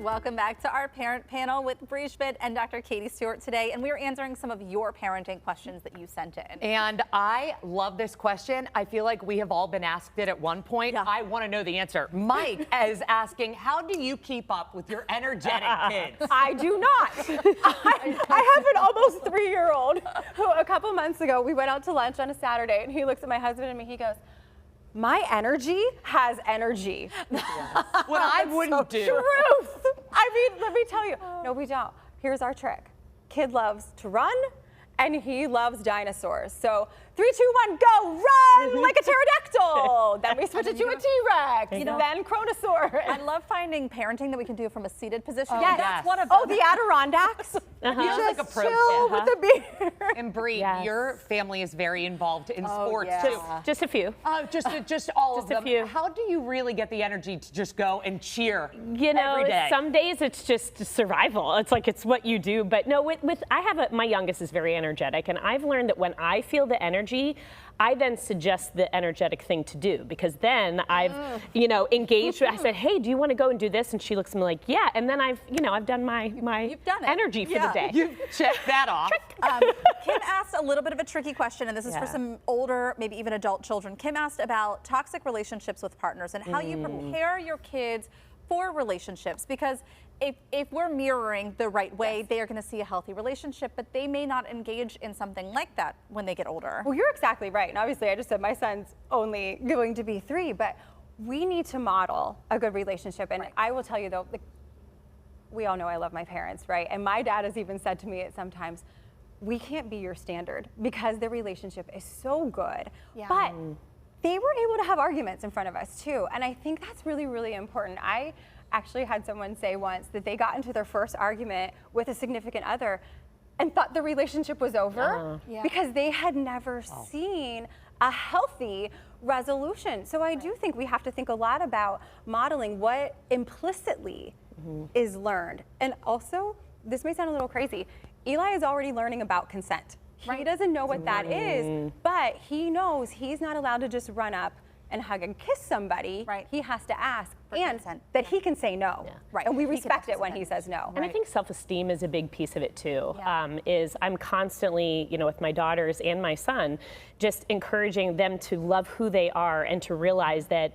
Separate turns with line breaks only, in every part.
Welcome back to our parent panel with Brea Schmidt and Dr. Katie Stewart today, and we are answering some of your parenting questions that you sent in.
And I love this question. I feel like we have all been asked it at one point.
Yeah.
I want to know the answer. Mike is asking, how do you keep up with your energetic kids?
I do not. I have an almost 3-year-old who a couple months ago, we went out to lunch on a Saturday, and he looks at my husband and me, he goes, "My energy has energy."
What I wouldn't do.
Truth. I mean, let me tell you. No, we don't. Here's our trick. Kid loves to run, and he loves dinosaurs. So 3, 2, 1, go, run like a pterodactyl. Then we switch it to a T-Rex, then Chronosaur.
I love finding parenting that we can do from a seated position.
Yes.
That's one of them.
Oh, the Adirondacks.
He does like a pro
chill with the beer.
And Brea, your family is very involved in sports
yes.
too.
Just a few.
Just all of them.
a few.
How do you really get the energy to just go and cheer
You know,
every day?
some days it's just survival. It's like it's what you do. But no, my youngest is very energetic, and I've learned that when I feel the energy, I then suggest the energetic thing to do, because then I've, engaged. I said, "Hey, do you want to go and do this?" And she looks at me like, "Yeah." And then I've done my
You've done it.
energy for the day.
You've checked that off.
Kim asked a little bit of a tricky question, and this is for some older, maybe even adult children. Kim asked about toxic relationships with partners and how you prepare your kids for relationships, because if we're mirroring the right way, they are going to see a healthy relationship, but they may not engage in something like that when they get older.
Well, you're exactly right. And obviously, I just said my son's only going to be 3, but we need to model a good relationship. And I will tell you, though, we all know I love my parents, right? And my dad has even said to me at sometimes, we can't be your standard because the relationship is so good.
Yeah.
But they were able to have arguments in front of us, too. And I think that's really, really important. I actually had someone say once that they got into their first argument with a significant other and thought the relationship was over because they had never seen a healthy resolution. So I do think we have to think a lot about modeling what implicitly is learned. And also, this may sound a little crazy, Eli is already learning about consent. He doesn't know what that is, but he knows he's not allowed to just run up and hug and kiss somebody.
Right.
He has to ask
For
and
consent.
that he can say no.
Right.
And we
He can
respect it
ask
when
consent.
he says no.
And I think self-esteem is a big piece of it too.
Yeah.
Is I'm constantly, with my daughters and my son, just encouraging them to love who they are and to realize that,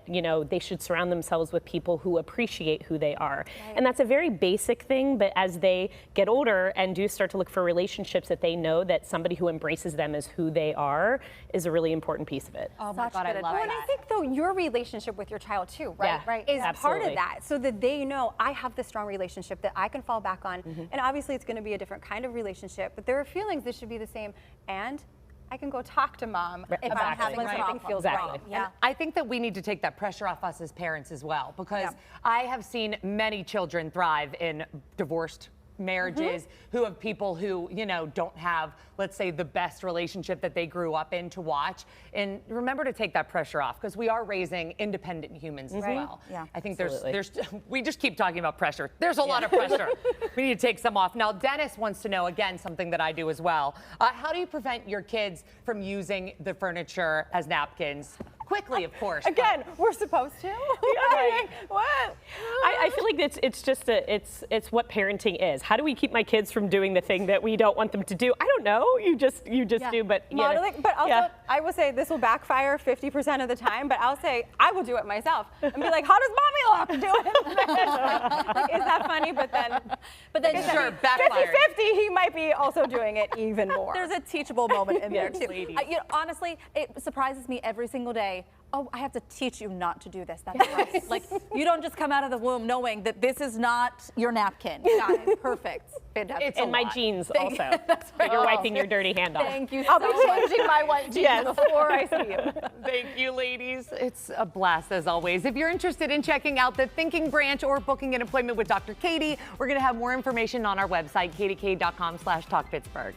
they should surround themselves with people who appreciate who they are.
Right.
And that's a very basic thing, but as they get older and do start to look for relationships, that they know that somebody who embraces them as who they are is a really important piece of it.
Oh my
Such
God, I
good
love
advice.
And I think, though, your relationship with your child, too, right?
Yeah,
right.
Is part
absolutely.
of that, so that they know I have this strong relationship that I can fall back on. And obviously, it's going to be a different kind of relationship, but there are feelings that should be the same. And I can go talk to mom if I'm
Exactly.
having
Right.
something feels
Exactly.
wrong.
Yeah.
And I think that we need to take that pressure off us as parents as well, because I have seen many children thrive in divorced marriages who have people who, don't have, let's say, the best relationship that they grew up in to watch. And remember to take that pressure off, because we are raising independent humans as well.
Yeah.
I think
Absolutely.
there's we just keep talking about pressure. There's a lot of pressure. We need to take some off. Now, Dennis wants to know, again, something that I do as well. How do you prevent your kids from using the furniture as napkins? Quickly, of course.
Again, we're supposed to.
Right.
What?
I feel like it's just it's what parenting is. How do we keep my kids from doing the thing that we don't want them to do? I don't know. You just do, but
Modeling, but also I will say this will backfire 50% of the time, but I'll say I will do it myself and be like, how does Mommy Locke do it? Like, is that funny? But then
Sure, backfired.
50-50, he might be also doing it even more.
There's a teachable moment in there
Yes,
too.
ladies.
Honestly, it surprises me every single day. Oh, I have to teach you not to do this. That's right. Like, you don't just come out of the womb knowing that this is not your napkin. Got it. Perfect. Fantastic.
It's a
and my
lot.
jeans
Thank
also.
you. That's
That you're
right.
wiping your dirty hand off.
Thank you
I'll
so
be
much.
changing my white jeans
Yes.
before I see you.
Thank you, ladies. It's a blast, as always. If you're interested in checking out the Thinking Branch or booking an appointment with Dr. Katie, we're going to have more information on our website, kdk.com/talkpittsburgh.